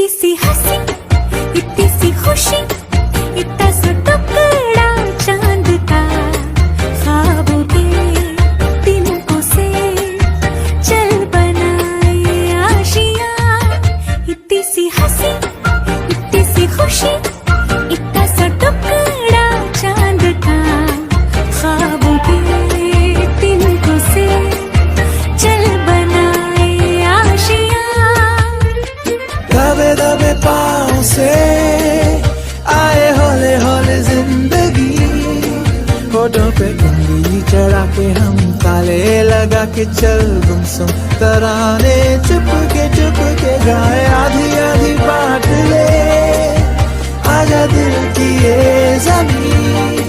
सी हंसी, इतनी सी खुशी, इतना सा टुकड़ा चांद का, ख्वाबों के तिनकों से चल बनाए आशियां। इतनी सी हंसी, इतनी सी खुशी, इतना सा टुकड़ा चांद का, ख्वाबों के तिनकों से चल बनाए आशियां। दबे दबे पाँव से आए हौले हौले जिंदगी, होठों पे उंगली चढ़ा के हम ताले लगा के चल गुमसुम तराने चुप के गाए। आधी आधी बांट ले आजा दिल की ये ज़मीन,